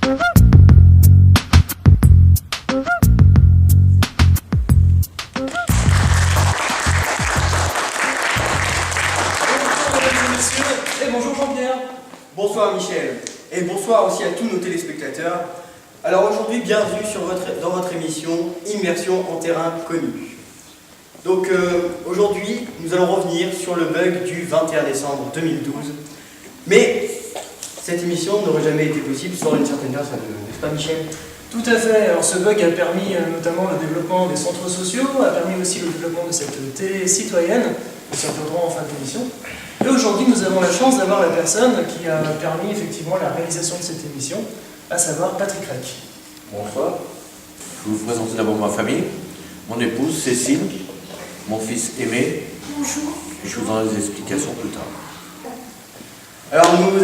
Et bonjour Jean-Pierre. Bonsoir Michel, et bonsoir aussi à tous nos téléspectateurs. Alors aujourd'hui, bienvenue dans votre émission Immersion en terrain connu. Donc aujourd'hui, nous allons revenir sur le bug du 21 décembre 2012. Mais cette émission n'aurait jamais été possible sans une certaine personne, n'est-ce pas Michel? Tout à fait. Alors ce bug a permis notamment le développement des centres sociaux, a permis aussi le développement de cette télé citoyenne, nous s'y reviendrons en fin d'émission. Et aujourd'hui, nous avons la chance d'avoir la personne qui a permis effectivement la réalisation de cette émission, à savoir Patrick Rec. Bonsoir. Je vais vous présenter d'abord ma famille, mon épouse Cécile, mon fils Aimé. Bonjour. Et je vous donnerai des explications plus tard. Alors nous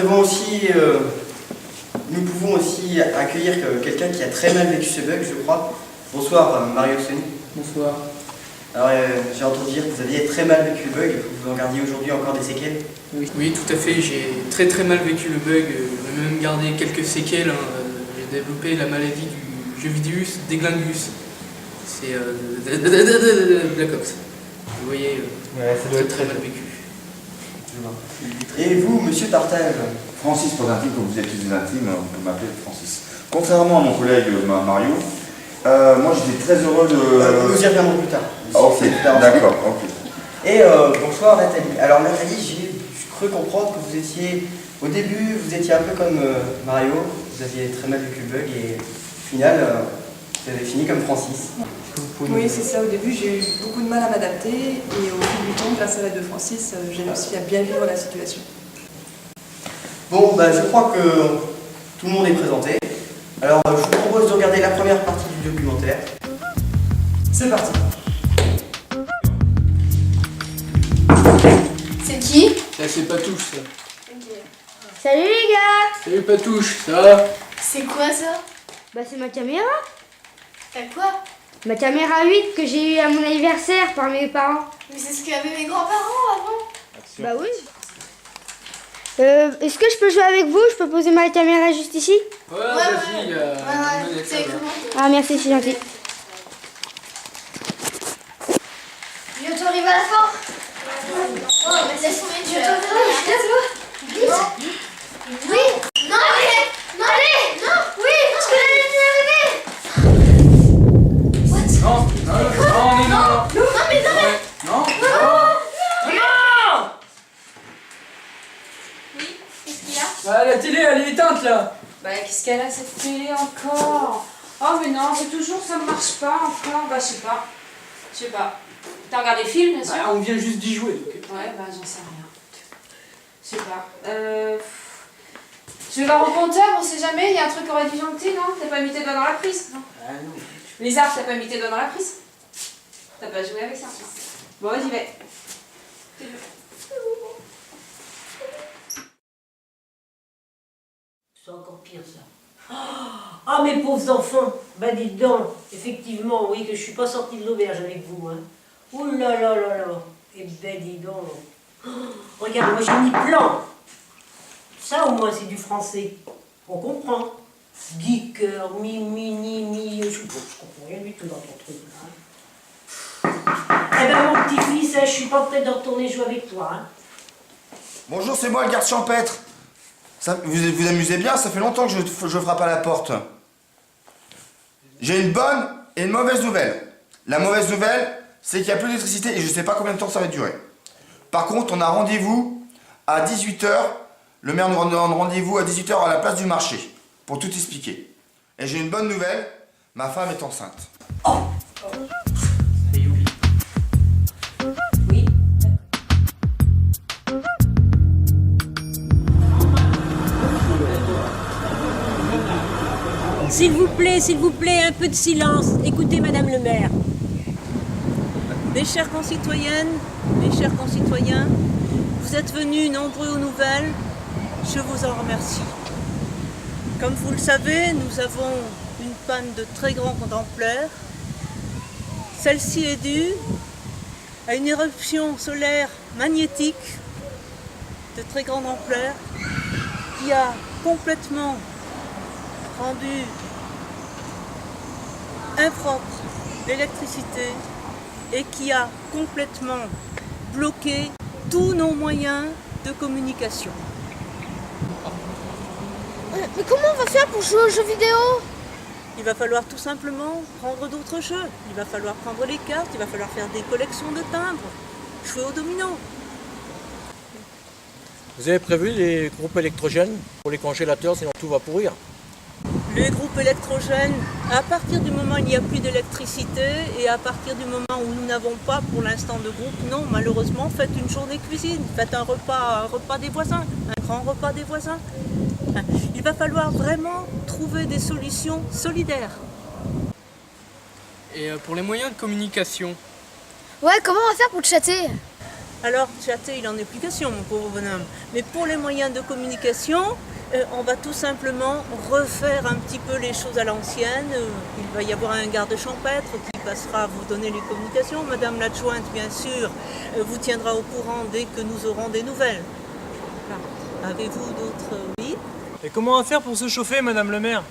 pouvons aussi accueillir quelqu'un qui a très mal vécu ce bug, je crois. Bonsoir Mario Sony. Bonsoir. Alors j'ai entendu dire que vous aviez très mal vécu le bug et que vous en gardiez aujourd'hui encore des séquelles. Oui, tout à fait. J'ai très mal vécu le bug. J'ai même gardé quelques séquelles. J'ai développé la maladie du Jevidius deglingus. C'est Black Ops. Vous voyez, Ça doit être très mal vécu. Et vous, monsieur Tartage? Francis, pour intime, comme vous êtes plus intime, vous pouvez m'appeler Francis. Contrairement à mon collègue Mario, moi j'étais très heureux de... Nous y reviendrons plus tard. Ok, d'accord, ok. Et bonsoir Nathalie. Alors Nathalie, j'ai cru comprendre que vous étiez, au début, vous étiez un peu comme Mario, vous aviez très mal vécu le bug et au final, vous avez fini comme Francis. Oui, c'est ça. Au début, j'ai eu beaucoup de mal à m'adapter et au fil du temps, grâce à l'aide de Francis, j'ai réussi à bien vivre la situation. Bon, je crois que tout le monde est présenté. Alors, je vous propose de regarder la première partie du documentaire. C'est parti. C'est qui? Ça, c'est Patouche, ça. Salut les gars! Salut Patouche, ça va? C'est quoi ça? Bah c'est ma caméra. T'as quoi? Ma caméra 8 que j'ai eu à mon anniversaire par mes parents. Mais c'est ce qu'avaient mes grands-parents avant. Bah oui. Est-ce que je peux jouer avec vous? Je peux poser ma caméra juste ici? Ouais, vas-y, manette, ça va. Ah merci, c'est gentil. Bientôt arrive à la fin. Oh, mais laisse tomber, tu vas vite. Oui. Non, allez. Non, allez. Non, oui, parce que la ligne est arrivée. What? Non, Non, mais Non. Oui, qu'est-ce qu'il y a? Bah, la télé, elle est éteinte, là. Bah qu'est-ce qu'elle a cette télé encore? Oh mais non, c'est toujours ça ne marche pas encore. Bah je sais pas. T'as regardé le film bien sûr? Bah, on vient juste d'y jouer, donc. Ouais bah j'en sais rien. Je sais pas. Je vais voir au compteur, on sait jamais, il y a un truc qui aurait disjoncté, non? T'as pas mis tes doigts dans la prise? Non. Ah non. Les arbres, t'as pas mis tes doigts dans la prise? T'as pas joué avec ça? Bon j'y vais. C'est encore pire ça. Ah mes pauvres enfants, bah dites donc, effectivement, oui que je suis pas sortie de l'auberge avec vous, hein. Ouh là là là là, et ben dis donc. Oh, regarde, moi j'ai mis plan. Ça au moins c'est du français, on comprend. Geeker, mi, je comprends rien du tout dans ton truc là. Eh ben mon petit-fils, je suis pas prête de retourner jouer avec toi, hein. Bonjour, c'est moi le garde champêtre. Vous vous amusez bien, ça fait longtemps que je frappe à la porte. J'ai une bonne et une mauvaise nouvelle. La mauvaise nouvelle, c'est qu'il n'y a plus d'électricité et je ne sais pas combien de temps ça va durer. Par contre, on a rendez-vous à 18h. Le maire nous donne rendez-vous à 18h à la place du marché pour tout expliquer. Et j'ai une bonne nouvelle, ma femme est enceinte. Oh. Oui. S'il vous plaît, un peu de silence. Écoutez, Madame le maire. Mes chères concitoyennes, mes chers concitoyens, vous êtes venus nombreux aux nouvelles, je vous en remercie. Comme vous le savez, nous avons une panne de très grande ampleur. Celle-ci est due à une éruption solaire magnétique de très grande ampleur qui a complètement rendu impropre l'électricité et qui a complètement bloqué tous nos moyens de communication. Mais comment on va faire pour jouer aux jeux vidéo? Il va falloir tout simplement prendre d'autres jeux. Il va falloir prendre les cartes, il va falloir faire des collections de timbres, jouer au domino. Vous avez prévu des groupes électrogènes pour les congélateurs, sinon tout va pourrir? Les groupes électrogènes, à partir du moment où il n'y a plus d'électricité et à partir du moment où nous n'avons pas pour l'instant de groupe, non, malheureusement, faites une journée cuisine, faites un repas des voisins, un grand repas des voisins. Il va falloir vraiment trouver des solutions solidaires. Et pour les moyens de communication, Ouais, comment on va faire pour chatter? Alors, chatter, il en est plus question, mon pauvre bonhomme. Mais pour les moyens de communication, on va tout simplement refaire un petit peu les choses à l'ancienne. Il va y avoir un garde champêtre qui passera vous donner les communications. Madame l'adjointe, bien sûr, vous tiendra au courant dès que nous aurons des nouvelles. Avez-vous d'autres... Oui? Et comment on va faire pour se chauffer, Madame le maire?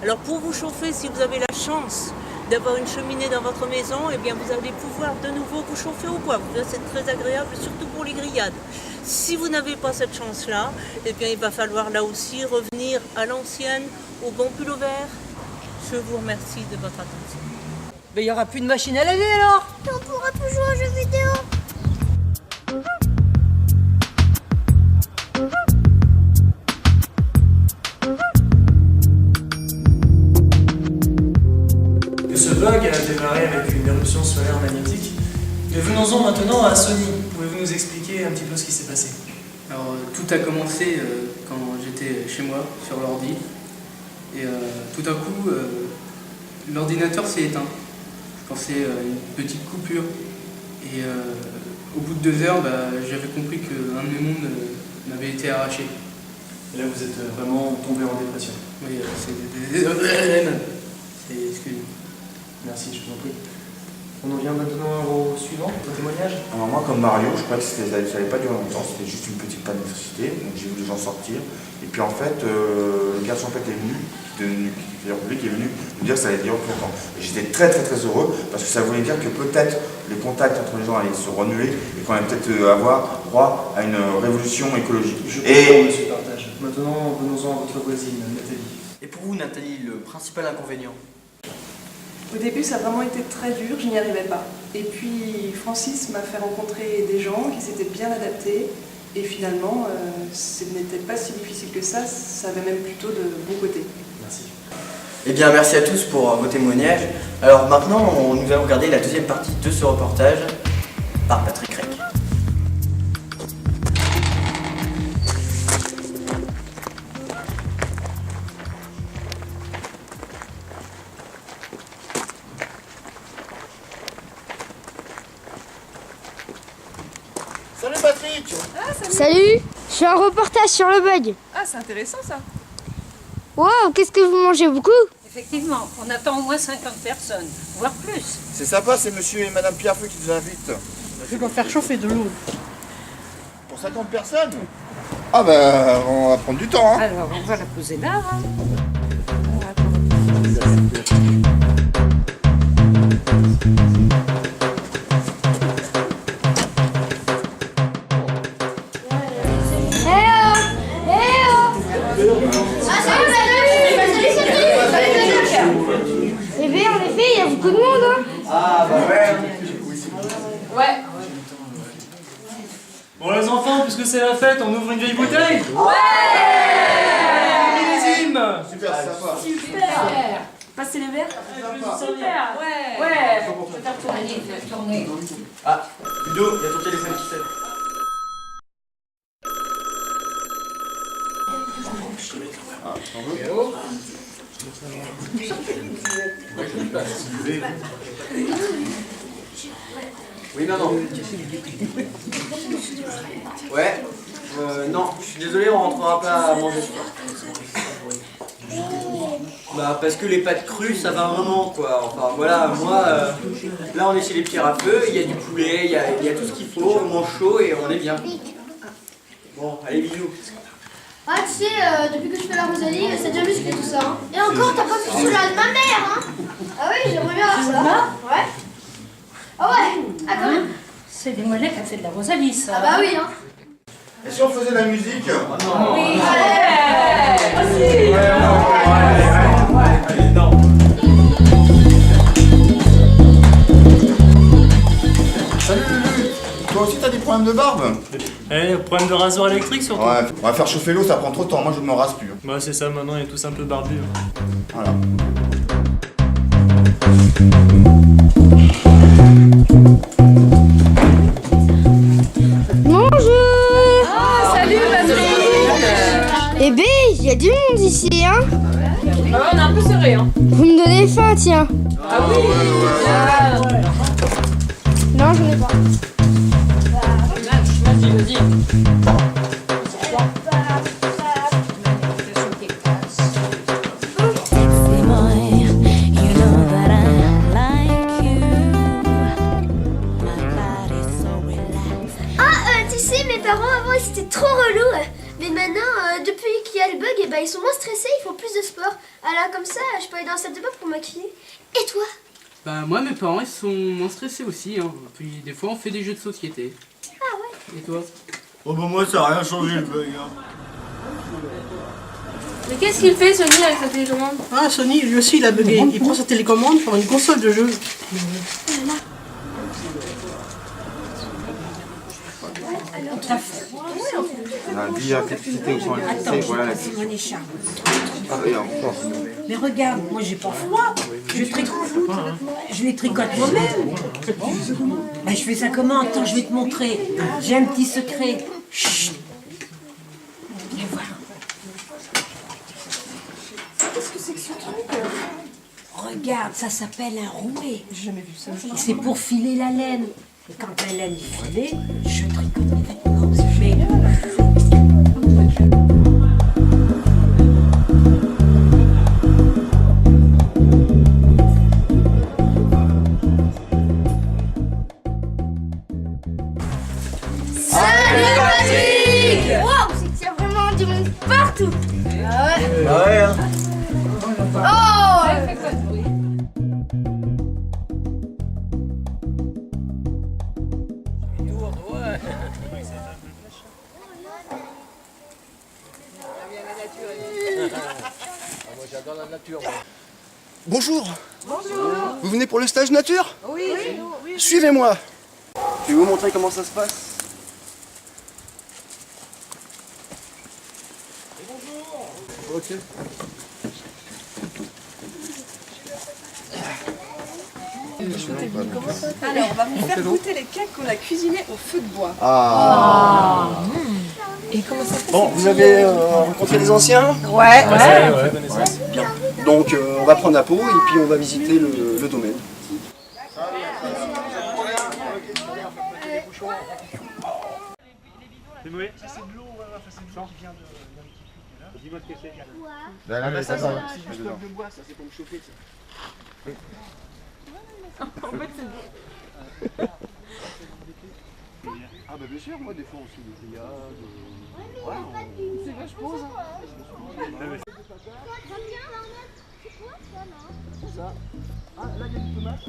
Alors pour vous chauffer, si vous avez la chance d'avoir une cheminée dans votre maison, eh bien vous allez pouvoir de nouveau vous chauffer au bois. C'est très agréable, surtout pour les grillades. Si vous n'avez pas cette chance-là, eh bien il va falloir là aussi revenir à l'ancienne, au bon pull au vert. Je vous remercie de votre attention. Mais il n'y aura plus de machine à laver alors? On pourra plus jouer aux jeux vidéo. Ce bug a démarré avec une éruption solaire magnétique. Mais venons-en maintenant à Sony. Pouvez-vous nous expliquer un petit peu ce qui s'est passé? alors tout a commencé quand j'étais chez moi sur l'ordi et tout à coup l'ordinateur s'est éteint. Je pensais à une petite coupure et au bout de 2 heures j'avais compris qu'un de mes mondes m'avait été arraché. Et là, vous êtes vraiment tombé en dépression. Oui, excusez-moi. Merci, je vous en prie. On en vient maintenant au suivant, au témoignage. Alors moi, comme Mario, je crois que ça n'allait pas durer longtemps, c'était juste une petite panne d'électricité, donc j'ai vu les gens sortir. Et puis en fait, le garde champêtre est venu, qui est venu nous dire que ça allait durer plus longtemps. Et j'étais très heureux, parce que ça voulait dire que peut-être les contacts entre les gens allaient se renouer et qu'on allait peut-être avoir droit à une révolution écologique. Je comprends, monsieur Partage. Maintenant, venons-en à votre voisine, Nathalie. Et pour vous, Nathalie, le principal inconvénient? Au début, ça a vraiment été très dur, je n'y arrivais pas. Et puis, Francis m'a fait rencontrer des gens qui s'étaient bien adaptés. Et finalement, ce n'était pas si difficile que ça avait même plutôt de bons côtés. Merci. Eh bien, merci à tous pour vos témoignages. Alors maintenant, nous allons regarder la deuxième partie de ce reportage par Patrick Rec. Salut Patrick! Salut, je fais un reportage sur le bug. Ah, c'est intéressant ça. Waouh, qu'est-ce que vous mangez beaucoup? Effectivement, on attend au moins 50 personnes, voire plus. C'est sympa, c'est monsieur et madame Pierrefeu qui nous invitent. Je dois faire chauffer de l'eau. Pour 50 personnes? Ah bah, on va prendre du temps, hein. Alors, on va la poser là. Hein. Eh bien, en effet, il y a beaucoup de monde, hein. Ah bah ouais. Ouais. Bon les enfants, puisque c'est la fête, on ouvre une vieille bouteille? Ouais! Millésime! Super, c'est sympa. Super. Passez les verres. Super. Ouais. Ouais. Je vais faire tourner. Ah, Ludo, il y a ton téléphone qui sonne. Oui, non. Ouais, non, je suis désolé, on rentrera pas à manger ce soir. Bah, parce que les pâtes crues, ça va un moment, quoi. Enfin, voilà, moi, là, on est chez les pierres à feu, il y a du poulet, il y a tout ce qu'il faut, on mange chaud et on est bien. Bon, allez, bisous. Ah, tu sais, depuis que je fais la Rosalie, c'est déjà musclé tout ça. Hein. Et encore, t'as pas vu celui-là de ma mère, hein. Ah oui, j'aimerais bien avoir ça. Ouais. Ah ouais, ah quand même. C'est des mollets qui a fait de la Rosalie, ça. Ah bah oui, hein. Et si on faisait de la musique? Oui. Salut Lulu! Toi aussi t'as des problèmes de barbe? Problème de rasoir électrique surtout. Ouais, on va faire chauffer l'eau, ça prend trop de temps, moi je ne me rase plus. Bah c'est ça, maintenant on est tous un peu barbus. Voilà. Bonjour. Salut, Eh ben, il y a du monde ici, hein. On est un peu serré, hein. Vous me donnez faim, tiens. Ah oui. Non, j'en ai pas. Vas-y. Tu sais, mes parents avant ils étaient trop relous. Mais maintenant, depuis qu'il y a le bug, et ben, ils sont moins stressés, ils font plus de sport. Alors comme ça, je peux aller dans la salle de bain pour maquiller. Et toi? Bah moi mes parents ils sont moins stressés aussi, hein. Puis des fois on fait des jeux de société. Ah ouais. Et toi? Oh bah moi ça a rien changé le bug. Hein. Mais qu'est-ce qu'il fait, Sony, avec sa télécommande? Ah, Sony, lui aussi, il a bugué. Il prend sa télécommande pour une console de jeu. La diversité ou sans électricité, voilà la question. Ah, et encore. Mais regarde, moi j'ai pas froid. Je les tricote moi-même. Ben, je fais ça comment? Attends, je vais te montrer. J'ai un petit secret. Chut. Viens voir. Qu'est-ce que c'est que ce truc? Regarde, ça s'appelle un rouet. J'ai jamais vu ça. C'est pour filer la laine. Et quand la laine est filée, je tricote les vêtements. Mais... Salut Patrick! Waouh, c'est qu'il y a vraiment du monde partout! Ah ouais? Bah ouais hein. Oh! Moi j'adore la nature. Bonjour. Vous venez pour le stage nature? Oui. Suivez-moi. Je vais vous montrer comment ça se passe. Bonjour. Ok. Alors, on va vous faire goûter les cakes qu'on a cuisinés au feu de bois. Ah. Et comment ça fait? Bon, vous avez rencontré les anciens? Ouais. Bien. Donc, on va prendre la peau et puis on va visiter le domaine. C'est de l'eau, qui vient de... Dis-moi ce que c'est. C'est juste l'œuf de bois, ça, c'est pour me chauffer, ça. En fait, c'est... Ah bah bien sûr, moi des fois on se fait des grillades. C'est vachement ça. Ah là il y a des tomates,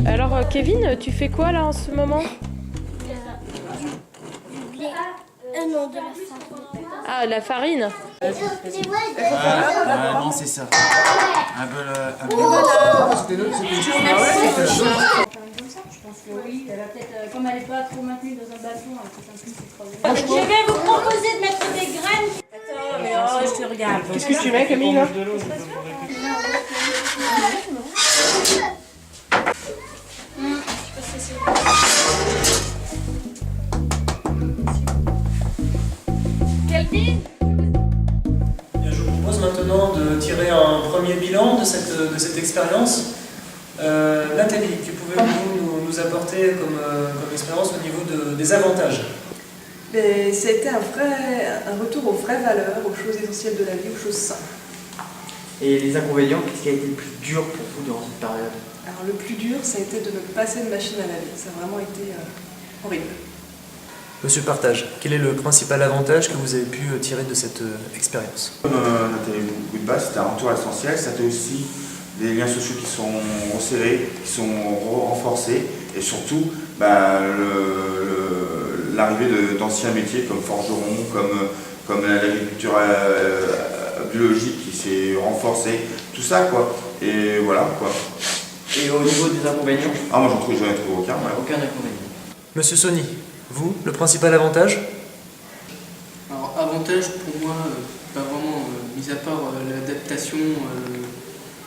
Alors, Kevin, tu fais quoi là en ce moment? Non, de la farine. Ah, de la farine. Non, c'est ça. Un peu Oui, elle a peut-être, comme elle n'est pas trop maintenue dans un bâton, elle peut Je vais vous proposer de mettre des graines. Attends, mais oh, je te regarde. Qu'est-ce que tu mets, Camille, là? Je vous propose maintenant de tirer un premier bilan de cette expérience. Nathalie, tu pouvais nous nous apportez comme expérience au niveau des avantages? Mais ça a été un retour aux vraies valeurs, aux choses essentielles de la vie, aux choses simples. Et les inconvénients, qu'est-ce qui a été le plus dur pour vous durant cette période? Alors le plus dur, ça a été de me passer de machine à laver. Ça a vraiment été horrible. Monsieur Partage, quel est le principal avantage que vous avez pu tirer de cette expérience? Comme Nathalie Goudbas, c'était un retour à l'essentiel, c'était aussi des liens sociaux qui sont resserrés, qui sont renforcés, et surtout l'arrivée d'anciens métiers comme forgeron, comme l'agriculture biologique qui s'est renforcée, tout ça quoi. Et voilà quoi. Et au niveau des inconvénients? Ah moi j'en trouve jamais trouvé aucun. Voilà. Aucun inconvénient. Monsieur Sony, vous, le principal avantage? Alors, avantage pour moi, pas vraiment, mis à part l'adaptation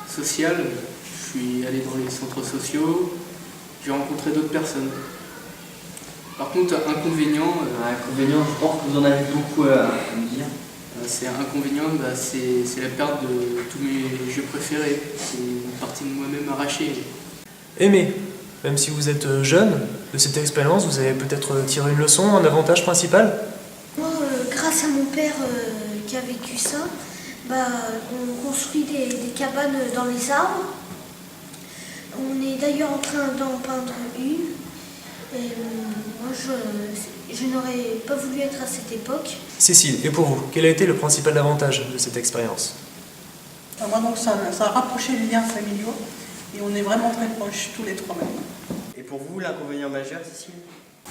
sociale, je suis allé dans les centres sociaux, j'ai rencontré d'autres personnes. Par contre, inconvénient... inconvénient, je pense que vous en avez beaucoup à me dire. C'est inconvénient, c'est la perte de tous mes jeux préférés. C'est une partie de moi-même arrachée. Aimé, même si vous êtes jeune, de cette expérience, vous avez peut-être tiré une leçon, un avantage principal? Moi, grâce à mon père qui a vécu ça, on construit des cabanes dans les arbres. On est d'ailleurs en train d'en peindre une. Et moi, je n'aurais pas voulu être à cette époque. Cécile, et pour vous, quel a été le principal avantage de cette expérience? Moi, donc, ça a rapproché les liens familiaux et on est vraiment très proches, tous les trois même. Et pour vous, l'inconvénient majeur, Cécile?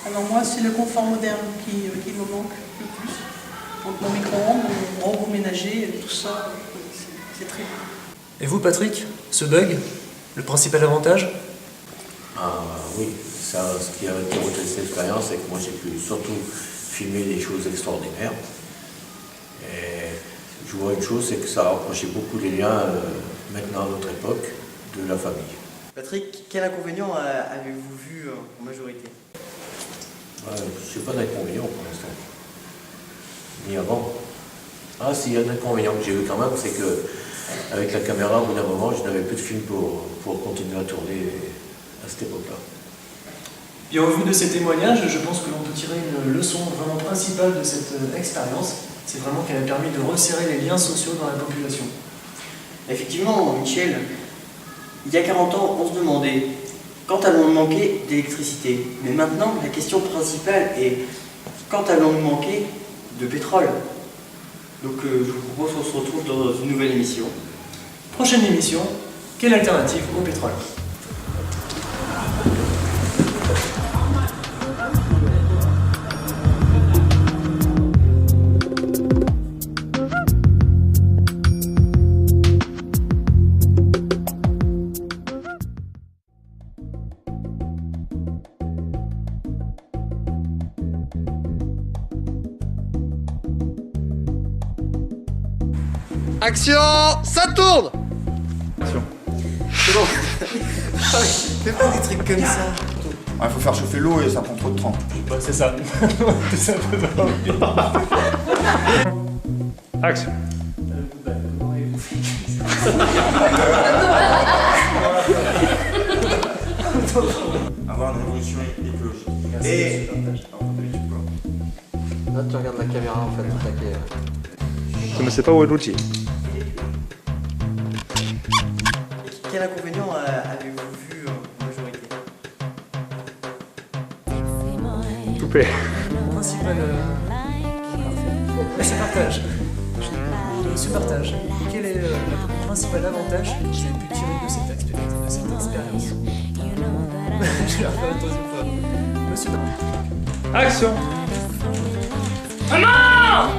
Alors moi, c'est le confort moderne qui me manque le plus. Donc mon micro-ondes, mon robot ménager, tout ça, c'est très bien. Et vous, Patrick, ce bug, le principal avantage? Ah oui, ça, ce qui a été retenu de cette expérience, c'est que moi j'ai pu surtout filmer des choses extraordinaires. Et je vois une chose, c'est que ça a rapproché beaucoup les liens, maintenant à notre époque, de la famille. Patrick, quel inconvénient avez-vous vu en majorité? Je ne sais pas d'inconvénient pour l'instant. Ni avant. Ah si, il y a un inconvénient que j'ai eu quand même, c'est que avec la caméra, au bout d'un moment, je n'avais plus de film pour continuer à tourner à cette époque-là. Bien, au vu de ces témoignages, je pense que l'on peut tirer une leçon vraiment principale de cette expérience. C'est vraiment qu'elle a permis de resserrer les liens sociaux dans la population. Effectivement, Michel, il y a 40 ans, on se demandait quand allons-nous manquer d'électricité? Mais maintenant, la question principale est quand allons-nous manquer de pétrole? Donc je vous propose qu'on se retrouve dans une nouvelle émission. Prochaine émission, quelle alternative au pétrole? Action, ça tourne. Action. C'est bon. Fais pas des trucs comme ça. Il faut faire chauffer l'eau et ça prend trop de temps. C'est ça. Tout simplement. Action. Avoir une révolution écologique. Et Là, tu regardes la caméra en fait, tout taquet. Je ne sais pas où est l'outil. quel inconvénient avez-vous vu en majorité? Coupé. Principal. Monsieur Partage. Monsieur Partage, quel est le principal avantage que vous avez pu tirer de cette expérience? Je vais la refaire une deuxième fois. Monsieur Partage. Action. Maman!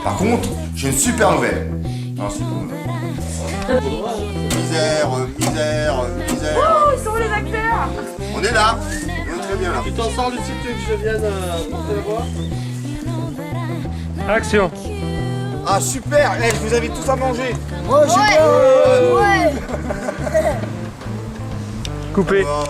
Par contre, j'ai une super nouvelle. Non, c'est pas nouvelle. Misère. Oh, ils sont où les acteurs? On est là. On est très bien là. Tu t'en sors, Lucie, tu veux que je vienne porter la voix? Action. Ah super, je vous invite tous à manger. Ouais. Coupé. Bon,